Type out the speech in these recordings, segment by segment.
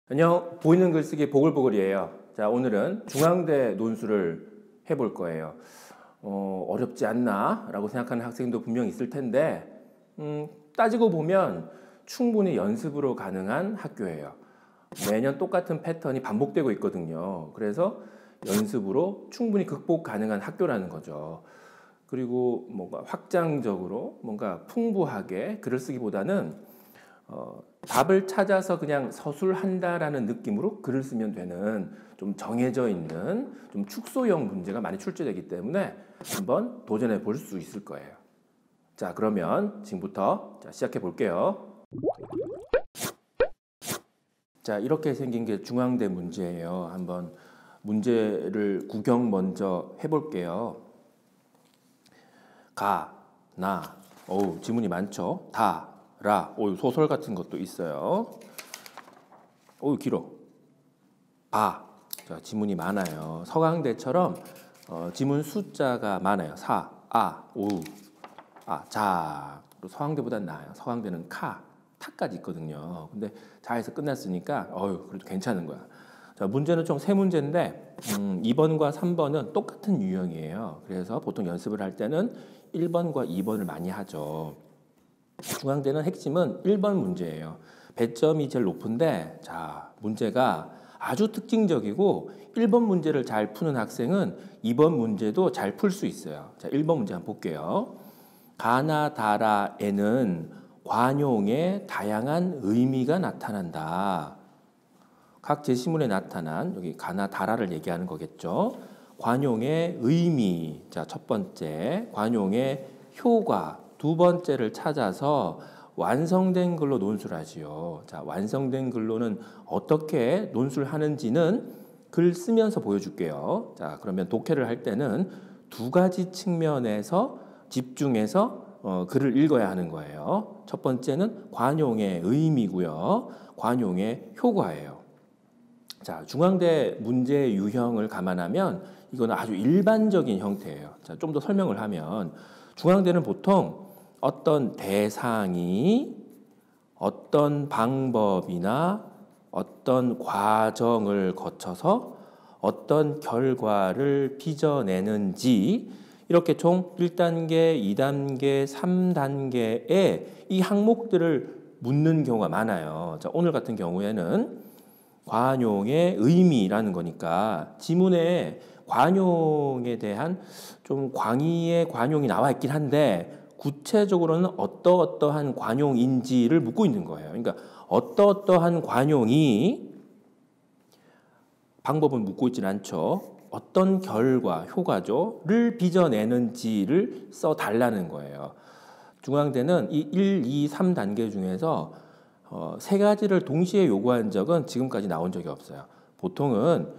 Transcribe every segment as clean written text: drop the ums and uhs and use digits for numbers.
안녕, 보이는 글쓰기 보글보글이에요. 자, 오늘은 중앙대 논술을 해볼 거예요. 어렵지 않나? 라고 생각하는 학생도 분명 있을 텐데, 따지고 보면 충분히 연습으로 가능한 학교예요. 매년 똑같은 패턴이 반복되고 있거든요. 그래서 연습으로 충분히 극복 가능한 학교라는 거죠. 그리고 뭔가 확장적으로 뭔가 풍부하게 글을 쓰기보다는 답을 찾아서 그냥 서술한다라는 느낌으로 글을 쓰면 되는 좀 정해져 있는 좀 축소형 문제가 많이 출제되기 때문에 한번 도전해 볼 수 있을 거예요. 자, 그러면 지금부터 시작해 볼게요. 자, 이렇게 생긴 게 중앙대 문제예요. 한번 문제를 구경 먼저 해볼게요. 가, 나, 지문이 많죠? 다, 라, 소설 같은 것도 있어요. 길어. 바, 자, 지문이 많아요. 서강대처럼 지문 숫자가 많아요. 사, 아, 자. 서강대보단 나아요. 서강대는 카, 타까지 있거든요. 근데 자에서 끝났으니까 그래도 괜찮은 거야. 자, 문제는 총 3문제인데 2번과 3번은 똑같은 유형이에요. 그래서 보통 연습을 할 때는 1번과 2번을 많이 하죠. 중앙대는 핵심은 1번 문제예요. 배점이 제일 높은데, 자, 문제가 아주 특징적이고 1번 문제를 잘 푸는 학생은 2번 문제도 잘 풀 수 있어요. 자, 1번 문제 한번 볼게요. 가나 다라에는 관용의 다양한 의미가 나타난다. 각 제시문에 나타난 여기 가나 다라를 얘기하는 거겠죠. 관용의 의미, 자, 첫 번째, 관용의 효과, 두 번째를 찾아서 완성된 글로 논술하지요. 자, 완성된 글로는 어떻게 논술하는지는 글 쓰면서 보여줄게요. 자, 그러면 독해를 할 때는 두 가지 측면에서 집중해서 글을 읽어야 하는 거예요. 첫 번째는 관용의 의미고요. 관용의 효과예요. 자, 중앙대 문제 유형을 감안하면 이거는 아주 일반적인 형태예요. 자, 좀 더 설명을 하면 중앙대는 보통 어떤 대상이 어떤 방법이나 어떤 과정을 거쳐서 어떤 결과를 빚어내는지 이렇게 총 1단계, 2단계, 3단계의 이 항목들을 묻는 경우가 많아요. 자, 오늘 같은 경우에는 관용의 의미라는 거니까 지문에 관용에 대한 좀 광의의 관용이 나와 있긴 한데 구체적으로는 어떠어떠한 관용인지를 묻고 있는 거예요. 그러니까 어떠어떠한 관용이 방법은 묻고 있진 않죠. 어떤 결과, 효과죠?를 빚어내는지를 써달라는 거예요. 중앙대는 이 1, 2, 3단계 중에서 세 가지를 동시에 요구한 적은 지금까지 나온 적이 없어요. 보통은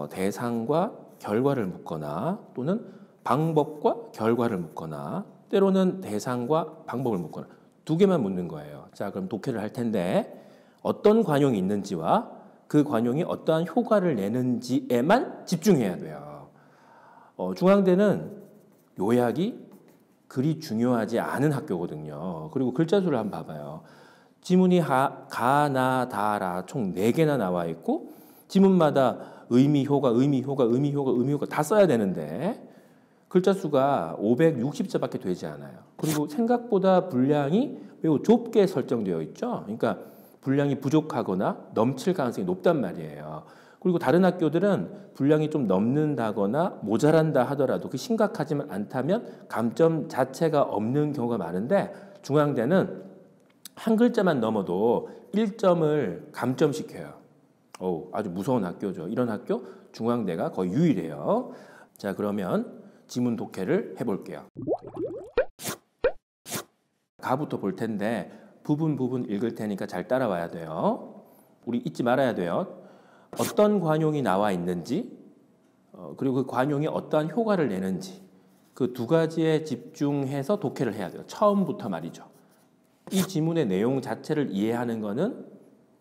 대상과 결과를 묻거나 또는 방법과 결과를 묻거나 때로는 대상과 방법을 묻거나 두 개만 묻는 거예요. 자, 그럼 독해를 할 텐데 어떤 관용이 있는지와 그 관용이 어떠한 효과를 내는지에만 집중해야 돼요. 중앙대는 요약이 그리 중요하지 않은 학교거든요. 그리고 글자 수를 한번 봐봐요. 지문이 가, 나, 다, 라 총 4개나 나와 있고 지문마다 의미, 효과, 의미, 효과, 의미, 효과, 의미, 효과 다 써야 되는데 글자 수가 560자밖에 되지 않아요. 그리고 생각보다 분량이 매우 좁게 설정되어 있죠. 그러니까 분량이 부족하거나 넘칠 가능성이 높단 말이에요. 그리고 다른 학교들은 분량이 좀 넘는다거나 모자란다 하더라도 그 심각하지만 않다면 감점 자체가 없는 경우가 많은데 중앙대는 한 글자만 넘어도 1점을 감점시켜요. 아주 무서운 학교죠. 이런 학교 중앙대가 거의 유일해요. 자, 그러면 지문 독해를 해볼게요. 가부터 볼 텐데 부분 읽을 테니까 잘 따라와야 돼요. 우리 잊지 말아야 돼요. 어떤 관용이 나와 있는지 그리고 그 관용이 어떠한 효과를 내는지 그 두 가지에 집중해서 독해를 해야 돼요. 처음부터 말이죠. 이 지문의 내용 자체를 이해하는 것은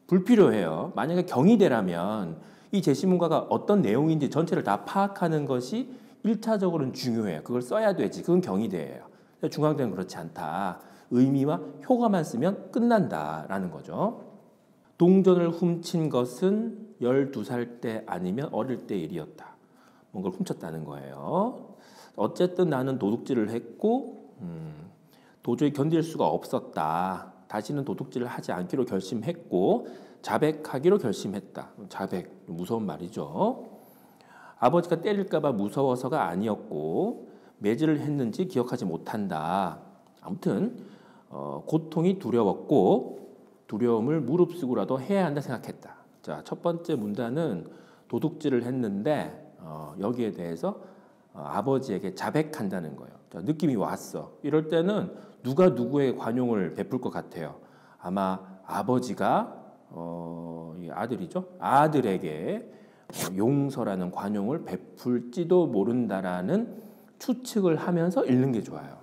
불필요해요. 만약에 경희대라면 이 제시문과가 어떤 내용인지 전체를 다 파악하는 것이 1차적으로는 중요해요. 그걸 써야 되지. 그건 경희대예요. 중앙대는 그렇지 않다. 의미와 효과만 쓰면 끝난다라는 거죠. 동전을 훔친 것은 12살 때 아니면 어릴 때 일이었다. 뭔가를 훔쳤다는 거예요. 어쨌든 나는 도둑질을 했고 도저히 견딜 수가 없었다. 다시는 도둑질을 하지 않기로 결심했고 자백하기로 결심했다. 자백, 무서운 말이죠. 아버지가 때릴까 봐 무서워서가 아니었고 매질을 했는지 기억하지 못한다. 아무튼 고통이 두려웠고 두려움을 무릅쓰고라도 해야 한다 생각했다. 자, 첫 번째 문단은 도둑질을 했는데 여기에 대해서 아버지에게 자백한다는 거예요. 자, 느낌이 왔어. 이럴 때는 누가 누구의 관용을 베풀 것 같아요. 아마 아버지가 이 아들이죠. 아들에게 용서라는 관용을 베풀지도 모른다라는 추측을 하면서 읽는 게 좋아요.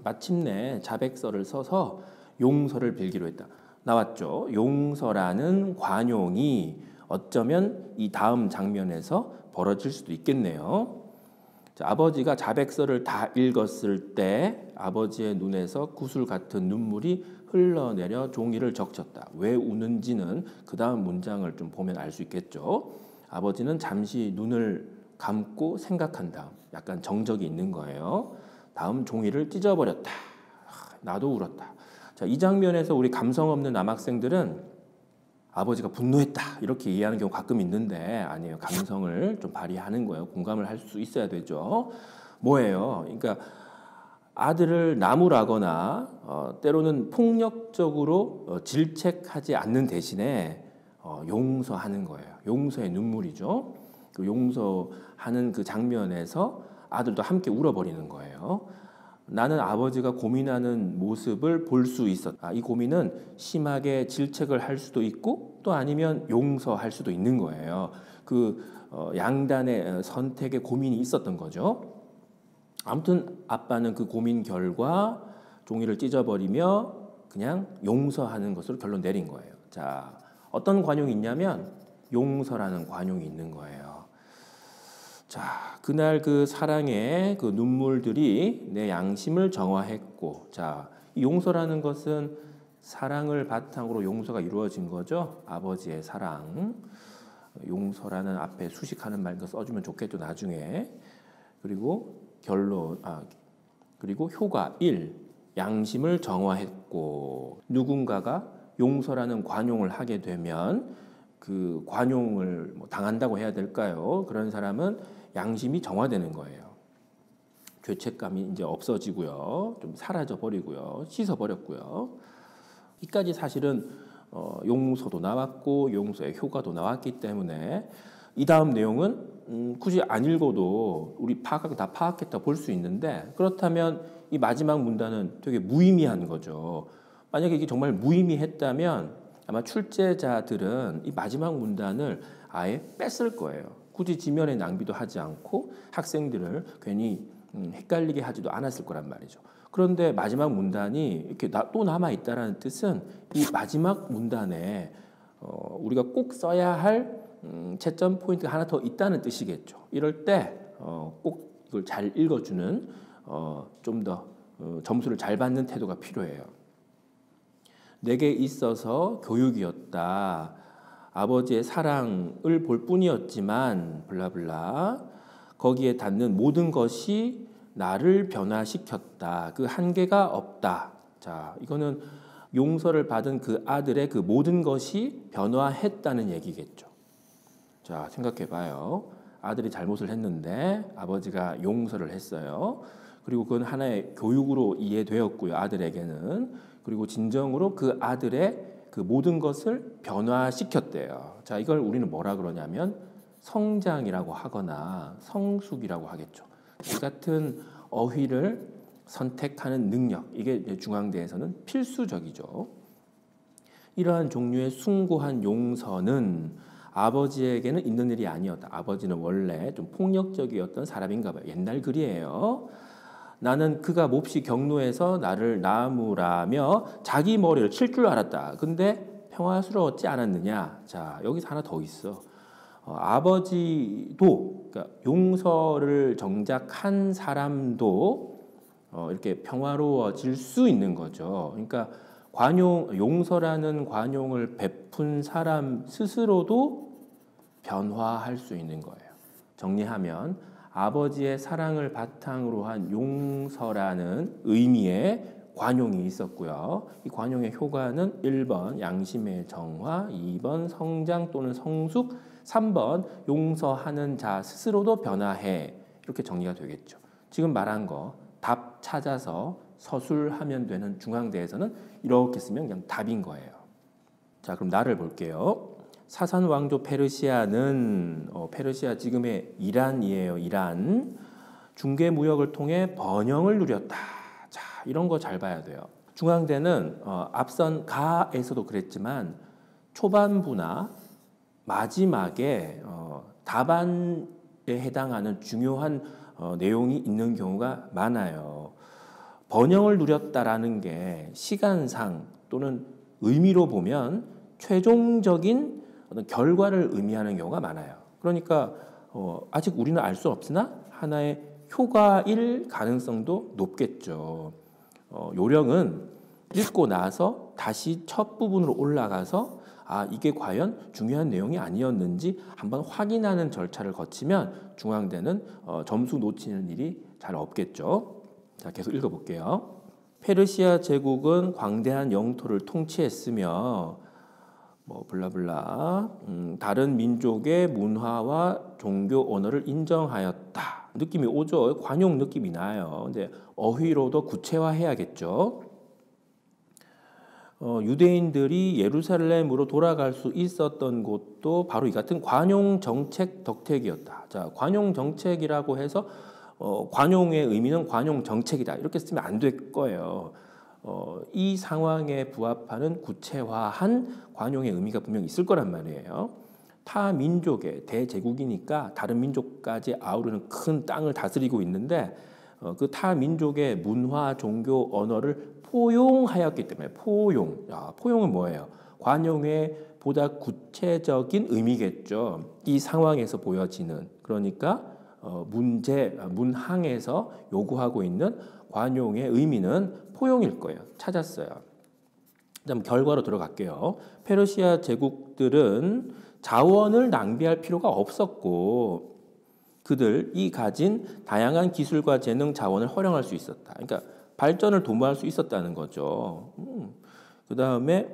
마침내 자백서를 써서 용서를 빌기로 했다. 나왔죠. 용서라는 관용이 어쩌면 이 다음 장면에서 벌어질 수도 있겠네요. 자, 아버지가 자백서를 다 읽었을 때 아버지의 눈에서 구슬 같은 눈물이 흘러내려 종이를 적셨다. 왜 우는지는 그 다음 문장을 좀 보면 알 수 있겠죠. 아버지는 잠시 눈을 감고 생각한 다음 약간 정적이 있는 거예요. 다음 종이를 찢어버렸다. 나도 울었다. 자, 이 장면에서 우리 감성 없는 남학생들은 아버지가 분노했다 이렇게 이해하는 경우 가끔 있는데 아니에요. 감성을 좀 발휘하는 거예요. 공감을 할 수 있어야 되죠. 뭐예요? 그러니까 아들을 나무라거나 때로는 폭력적으로 질책하지 않는 대신에 용서하는 거예요. 용서의 눈물이죠. 그 용서하는 그 장면에서 아들도 함께 울어버리는 거예요. 나는 아버지가 고민하는 모습을 볼 수 있었다. 이 고민은 심하게 질책을 할 수도 있고 또 아니면 용서할 수도 있는 거예요. 그 양단의 선택의 고민이 있었던 거죠. 아무튼 아빠는 그 고민 결과 종이를 찢어버리며 그냥 용서하는 것으로 결론 내린 거예요. 자, 어떤 관용이 있냐면 용서라는 관용이 있는 거예요. 자, 그날 그 사랑의 그 눈물들이 내 양심을 정화했고, 자, 이 용서라는 것은 사랑을 바탕으로 용서가 이루어진 거죠. 아버지의 사랑. 용서라는 앞에 수식하는 말 써주면 좋겠죠, 나중에. 그리고 그리고 효과 1. 양심을 정화했고, 누군가가 용서라는 관용을 하게 되면 그 관용을 당한다고 해야 될까요? 그런 사람은 양심이 정화되는 거예요. 죄책감이 이제 없어지고요. 좀 사라져 버리고요. 씻어 버렸고요. 이까지 사실은 용서도 나왔고 용서의 효과도 나왔기 때문에 이 다음 내용은 굳이 안 읽어도 우리 다 파악했다 볼 수 있는데 그렇다면 이 마지막 문단은 되게 무의미한 거죠. 만약에 이게 정말 무의미했다면 아마 출제자들은 이 마지막 문단을 아예 뺐을 거예요. 굳이 지면에 낭비도 하지 않고 학생들을 괜히 헷갈리게 하지도 않았을 거란 말이죠. 그런데 마지막 문단이 이렇게 또 남아 있다라는 뜻은 이 마지막 문단에 우리가 꼭 써야 할 채점 포인트가 하나 더 있다는 뜻이겠죠. 이럴 때 꼭 이걸 잘 읽어주는 좀 더 점수를 잘 받는 태도가 필요해요. 내게 있어서 교육이었다. 아버지의 사랑을 볼 뿐이었지만 블라블라 거기에 닿는 모든 것이 나를 변화시켰다. 그 한계가 없다. 자, 이거는 용서를 받은 그 아들의 그 모든 것이 변화했다는 얘기겠죠. 자, 생각해 봐요. 아들이 잘못을 했는데 아버지가 용서를 했어요. 그리고 그건 하나의 교육으로 이해되었고요. 아들에게는. 그리고 진정으로 그 아들의 그 모든 것을 변화시켰대요. 자, 이걸 우리는 뭐라 그러냐면 성장이라고 하거나 성숙이라고 하겠죠. 이 같은 어휘를 선택하는 능력, 이게 중앙대에서는 필수적이죠. 이러한 종류의 숭고한 용서는 아버지에게는 있는 일이 아니었다. 아버지는 원래 좀 폭력적이었던 사람인가 봐요. 옛날 글이에요. 나는 그가 몹시 경노해서 나를 나무라며 자기 머리를 칠 줄 알았다. 근데 평화스러웠지 않았느냐. 자, 여기서 하나 더 있어. 아버지도 그러니까 용서를 정작 한 사람도 이렇게 평화로워질 수 있는 거죠. 그러니까 용서라는 관용을 베푼 사람 스스로도 변화할 수 있는 거예요. 정리하면 아버지의 사랑을 바탕으로 한 용서라는 의미의 관용이 있었고요. 이 관용의 효과는 1번 양심의 정화, 2번 성장 또는 성숙, 3번 용서하는 자 스스로도 변화해. 이렇게 정리가 되겠죠. 지금 말한 거 답 찾아서 서술하면 되는 중앙대에서는 이렇게 쓰면 그냥 답인 거예요. 자, 그럼 나를 볼게요. 사산 왕조 페르시아는 페르시아 지금의 이란이에요. 이란. 중개 무역을 통해 번영을 누렸다. 자, 이런 거 잘 봐야 돼요. 중앙대는 앞선 가에서도 그랬지만 초반부나 마지막에 답안에 해당하는 중요한 내용이 있는 경우가 많아요. 번영을 누렸다라는 게 시간상 또는 의미로 보면 최종적인 어떤 결과를 의미하는 경우가 많아요. 그러니까 아직 우리는 알 수 없으나 하나의 효과일 가능성도 높겠죠. 요령은 읽고 나서 다시 첫 부분으로 올라가서 이게 과연 중요한 내용이 아니었는지 한번 확인하는 절차를 거치면 중앙대는 점수 놓치는 일이 잘 없겠죠. 자, 계속 읽어볼게요. 페르시아 제국은 광대한 영토를 통치했으며 블라블라 다른 민족의 문화와 종교 언어를 인정하였다. 느낌이 오죠. 관용 느낌이 나요. 근데 어휘로도 구체화해야겠죠. 유대인들이 예루살렘으로 돌아갈 수 있었던 곳도 바로 이 같은 관용 정책 덕택이었다. 자, 관용 정책이라고 해서 관용의 의미는 관용 정책이다. 이렇게 쓰면 안 될 거예요. 이 상황에 부합하는 구체화한 관용의 의미가 분명히 있을 거란 말이에요. 타 민족의 대제국이니까 다른 민족까지 아우르는 큰 땅을 다스리고 있는데 그 타 민족의 문화, 종교, 언어를 포용하였기 때문에 포용은 뭐예요? 관용의 보다 구체적인 의미겠죠. 이 상황에서 보여지는 그러니까 문항에서 요구하고 있는 관용의 의미는 포용일 거예요. 찾았어요. 그다음 결과로 들어갈게요. 페르시아 제국들은 자원을 낭비할 필요가 없었고 그들이 가진 다양한 기술과 재능 자원을 활용할 수 있었다. 그러니까 발전을 도모할 수 있었다는 거죠. 그다음에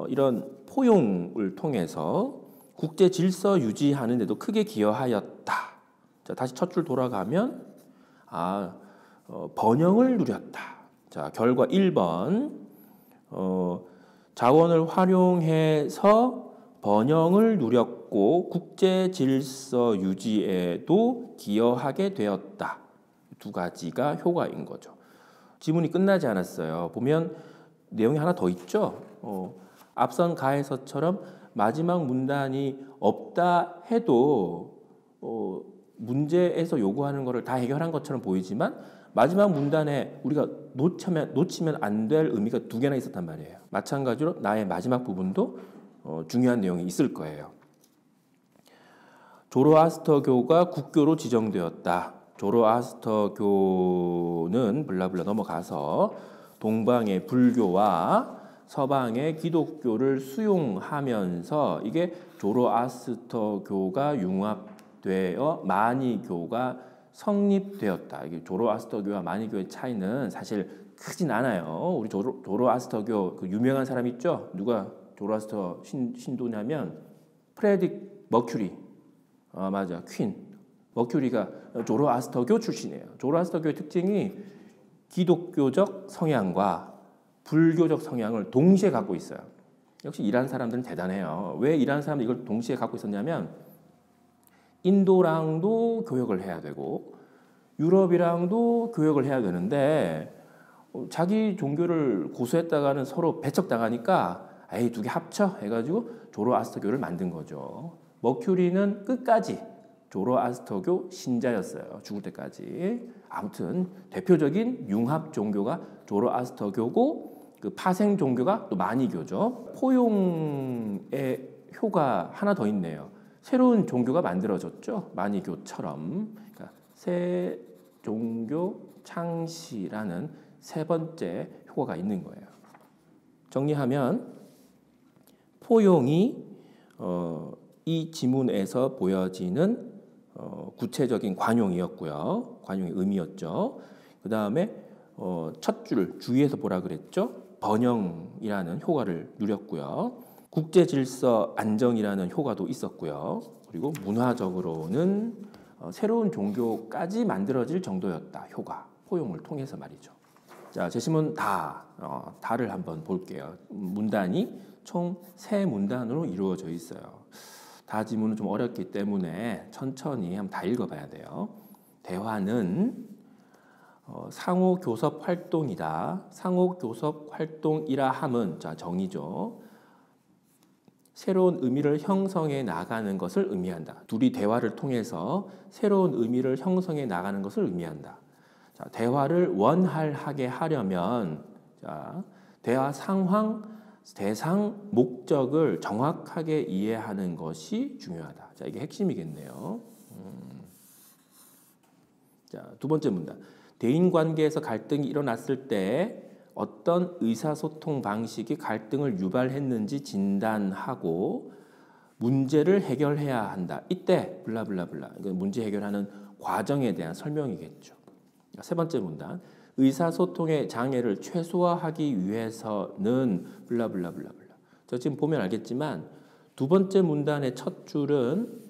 이런 포용을 통해서 국제 질서 유지하는 데도 크게 기여하였다. 자, 다시 첫 줄 돌아가면 번영을 누렸다. 자, 결과 1번 자원을 활용해서 번영을 누렸고 국제 질서 유지에도 기여하게 되었다. 두 가지가 효과인 거죠. 지문이 끝나지 않았어요. 보면 내용이 하나 더 있죠. 앞선 가에서처럼 마지막 문단이 없다 해도 문제에서 요구하는 것을 다 해결한 것처럼 보이지만 마지막 문단에 우리가 놓치면 안 될 의미가 두 개나 있었단 말이에요. 마찬가지로 나의 마지막 부분도 중요한 내용이 있을 거예요. 조로아스터교가 국교로 지정되었다. 조로아스터교는 블라블라 넘어가서 동방의 불교와 서방의 기독교를 수용하면서 이게 조로아스터교가 융합되어 마니교가 성립되었다. 이게 조로아스터교와 마니교의 차이는 사실 크진 않아요. 우리 조로아스터교 그 유명한 사람 있죠? 누가 조로아스터 신도냐면 프레딕 머큐리. 맞아. 퀸. 머큐리가 조로아스터교 출신이에요. 조로아스터교의 특징이 기독교적 성향과 불교적 성향을 동시에 갖고 있어요. 역시 이란 사람들은 대단해요. 왜 이란 사람들이 이걸 동시에 갖고 있었냐면 인도랑도 교역을 해야 되고 유럽이랑도 교역을 해야 되는데 자기 종교를 고수했다가는 서로 배척당하니까 두 개 합쳐 해가지고 조로아스터교를 만든 거죠. 머큐리는 끝까지 조로아스터교 신자였어요. 죽을 때까지. 아무튼 대표적인 융합 종교가 조로아스터교고 그 파생 종교가 또 마니교죠. 포용의 효가 하나 더 있네요. 새로운 종교가 만들어졌죠. 마니교처럼. 그러니까 새 종교 창시라는 세 번째 효과가 있는 거예요. 정리하면 포용이 이 지문에서 보여지는 구체적인 관용이었고요. 관용의 의미였죠. 그 다음에 첫 줄 주위에서 뭐라 그랬죠? 번영이라는 효과를 누렸고요. 국제 질서 안정이라는 효과도 있었고요. 그리고 문화적으로는 새로운 종교까지 만들어질 정도였다. 효과, 포용을 통해서 말이죠. 자, 제시문 다를 한번 볼게요. 문단이 총 3문단으로 이루어져 있어요. 다 지문은 좀 어렵기 때문에 천천히 한번 다 읽어봐야 돼요. 대화는 상호 교섭 활동이다. 상호 교섭 활동이라 함은 자 정의죠. 새로운 의미를 형성해 나가는 것을 의미한다. 둘이 대화를 통해서 새로운 의미를 형성해 나가는 것을 의미한다. 자, 대화를 원활하게 하려면 자, 대화 상황, 대상, 목적을 정확하게 이해하는 것이 중요하다. 자, 이게 핵심이겠네요. 자, 두 번째 문단. 대인 관계에서 갈등이 일어났을 때 어떤 의사소통 방식이 갈등을 유발했는지 진단하고 문제를 해결해야 한다. 이때 블라블라블라. 문제 해결하는 과정에 대한 설명이겠죠. 세 번째 문단. 의사소통의 장애를 최소화하기 위해서는 블라블라블라블라. 저 지금 보면 알겠지만 두 번째 문단의 첫 줄은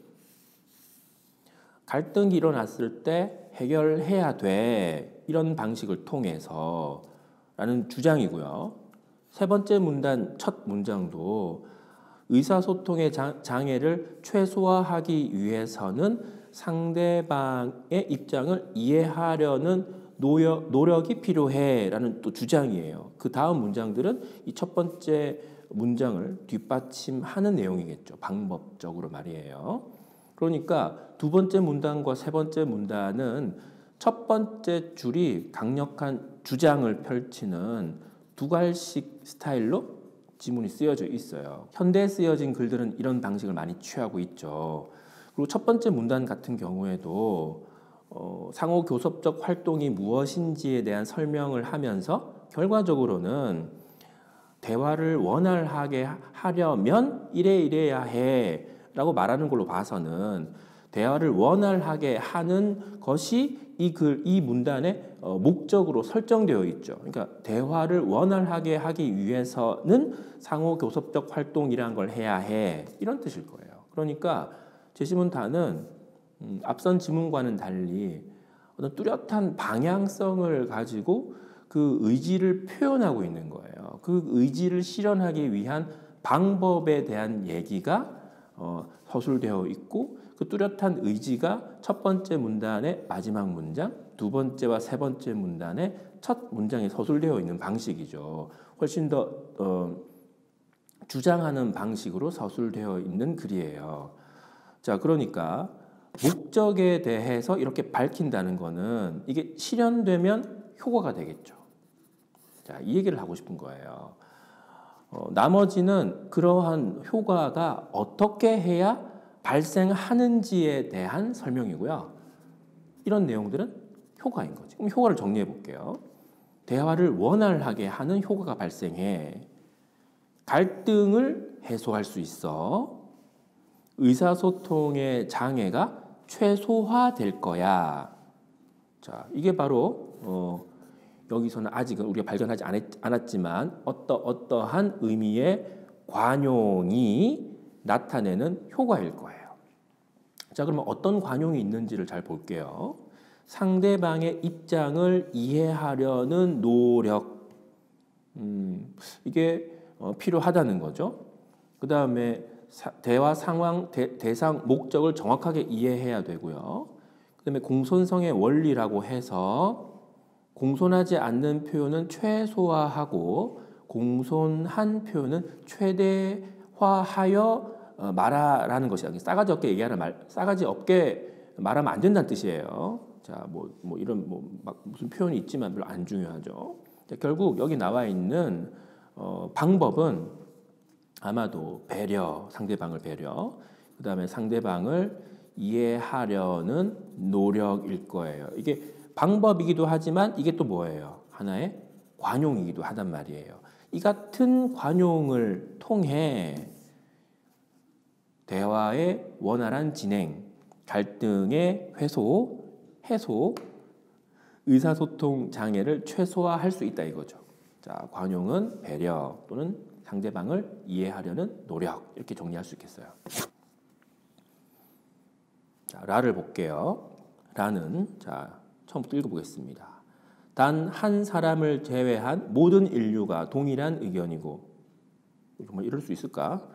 갈등이 일어났을 때 해결해야 돼. 이런 방식을 통해서 라는 주장이고요. 세 번째 문단 첫 문장도 의사소통의 장애를 최소화하기 위해서는 상대방의 입장을 이해하려는 노력이 필요해 라는 또 주장이에요. 그 다음 문장들은 이 첫 번째 문장을 뒷받침하는 내용이겠죠. 방법적으로 말이에요. 그러니까 두 번째 문단과 세 번째 문단은 첫 번째 줄이 강력한 주장을 펼치는 두갈식 스타일로 지문이 쓰여져 있어요. 현대에 쓰여진 글들은 이런 방식을 많이 취하고 있죠. 그리고 첫 번째 문단 같은 경우에도 상호 교섭적 활동이 무엇인지에 대한 설명을 하면서 결과적으로는 대화를 원활하게 하려면 이래야 해 라고 말하는 걸로 봐서는 대화를 원활하게 하는 것이 이 문단의 목적으로 설정되어 있죠. 그러니까 대화를 원활하게 하기 위해서는 상호 교섭적 활동이라는 걸 해야 해. 이런 뜻일 거예요. 그러니까 제시문단은 앞선 지문과는 달리 어떤 뚜렷한 방향성을 가지고 그 의지를 표현하고 있는 거예요. 그 의지를 실현하기 위한 방법에 대한 얘기가 서술되어 있고 그 뚜렷한 의지가 첫 번째 문단의 마지막 문장, 두 번째와 세 번째 문단의 첫 문장에 서술되어 있는 방식이죠. 훨씬 더 주장하는 방식으로 서술되어 있는 글이에요. 자, 그러니까 목적에 대해서 이렇게 밝힌다는 거는 이게 실현되면 효과가 되겠죠. 자, 이 얘기를 하고 싶은 거예요. 나머지는 그러한 효과가 어떻게 해야 발생하는지에 대한 설명이고요. 이런 내용들은 효과인 거지. 그럼 효과를 정리해 볼게요. 대화를 원활하게 하는 효과가 발생해. 갈등을 해소할 수 있어. 의사소통의 장애가 최소화될 거야. 자, 이게 바로 여기서는 아직은 우리가 발견하지 않았지만 어떠한 의미의 관용이 나타내는 효과일 거예요. 자, 그러면 어떤 관용이 있는지를 잘 볼게요. 상대방의 입장을 이해하려는 노력, 이게 필요하다는 거죠. 그 다음에 대화 상황, 대상, 목적을 정확하게 이해해야 되고요. 그 다음에 공손성의 원리라고 해서 공손하지 않는 표현은 최소화하고 공손한 표현은 최대화하여 말하라는 것이다. 싸가지 없게 싸가지 없게 말하면 안 된다는 뜻이에요. 자, 이런 무슨 표현이 있지만 별로 안 중요하죠. 자, 결국 여기 나와 있는 방법은 아마도 배려, 상대방을 배려, 그 다음에 상대방을 이해하려는 노력일 거예요. 이게 방법이기도 하지만 이게 또 뭐예요? 하나의 관용이기도 하단 말이에요. 이 같은 관용을 통해 대화의 원활한 진행, 갈등의 해소, 의사소통 장애를 최소화할 수 있다 이거죠. 자, 관용은 배려 또는 상대방을 이해하려는 노력 이렇게 정리할 수 있겠어요. 자, 라를 볼게요. 라는 자 처음부터 읽어보겠습니다. 단 한 사람을 제외한 모든 인류가 동일한 의견이고 정말 이럴 수 있을까?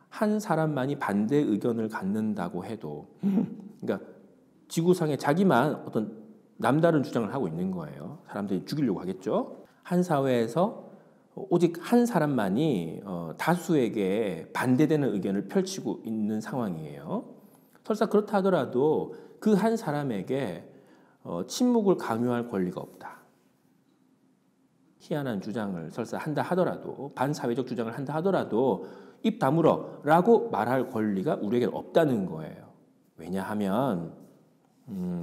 한 사람만이 반대 의견을 갖는다고 해도 그러니까 지구상에 자기만 어떤 남다른 주장을 하고 있는 거예요. 사람들이 죽이려고 하겠죠. 한 사회에서 오직 한 사람만이 다수에게 반대되는 의견을 펼치고 있는 상황이에요. 설사 그렇다 하더라도 그 한 사람에게 침묵을 강요할 권리가 없다. 희한한 주장을 설사 한다 하더라도 반사회적 주장을 한다 하더라도 입 다물어 라고 말할 권리가 우리에게 없다는 거예요. 왜냐하면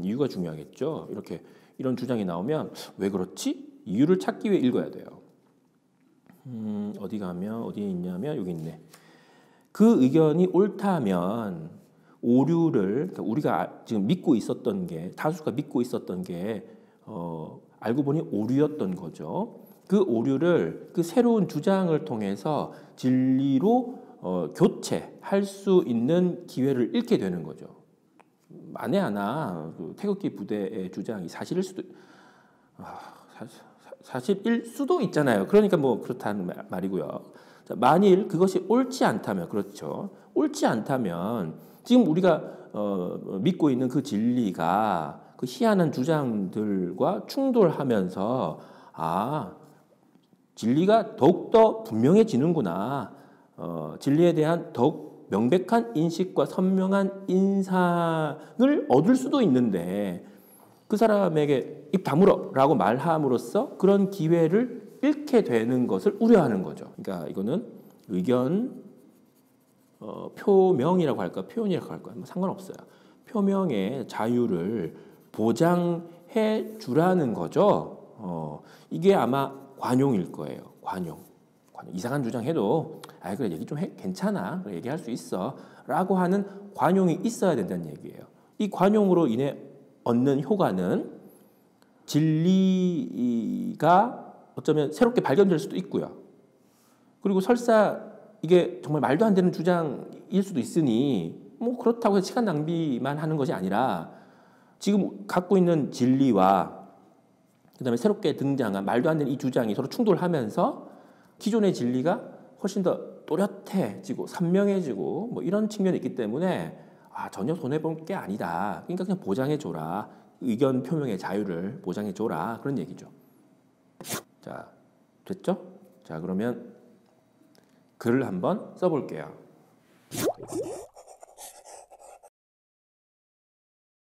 이유가 중요하겠죠. 이렇게 이런 주장이 나오면 왜 그렇지? 이유를 찾기 위해 읽어야 돼요. 어디 가면 어디에 있냐면 여기 있네. 그 의견이 옳다면 오류를 그러니까 우리가 지금 믿고 있었던 게 다수가 믿고 있었던 게 알고 보니 오류였던 거죠. 그 오류를 그 새로운 주장을 통해서 진리로 교체할 수 있는 기회를 잃게 되는 거죠. 만에 하나 그 태극기 부대의 주장이 사실일 수도 있잖아요. 그러니까 뭐 그렇다는 말이고요. 자, 만일 그것이 옳지 않다면 그렇죠. 옳지 않다면 지금 우리가 믿고 있는 그 진리가 그 희한한 주장들과 충돌하면서 진리가 더욱더 분명해지는구나. 진리에 대한 더욱 명백한 인식과 선명한 인상을 얻을 수도 있는데 그 사람에게 입 다물어 라고 말함으로써 그런 기회를 잃게 되는 것을 우려하는 거죠. 그러니까 이거는 의견 표명이라고 할까 표현이라고 할까 뭐 상관없어요. 표명의 자유를 보장해 주라는 거죠. 이게 아마 관용일 거예요. 관용. 이상한 주장해도 그래 얘기 좀 해 괜찮아 그래, 얘기할 수 있어 라고 하는 관용이 있어야 된다는 얘기예요. 이 관용으로 인해 얻는 효과는 진리가 어쩌면 새롭게 발견될 수도 있고요. 그리고 설사 이게 정말 말도 안 되는 주장일 수도 있으니 뭐 그렇다고 해서 시간 낭비만 하는 것이 아니라 지금 갖고 있는 진리와 그다음에 새롭게 등장한 말도 안 되는 이 주장이 서로 충돌하면서 기존의 진리가 훨씬 더 또렷해지고 선명해지고 뭐 이런 측면이 있기 때문에 전혀 손해볼 게 아니다. 그러니까 그냥 보장해줘라. 의견 표명의 자유를 보장해줘라. 그런 얘기죠. 자, 됐죠? 자, 그러면 글을 한번 써볼게요.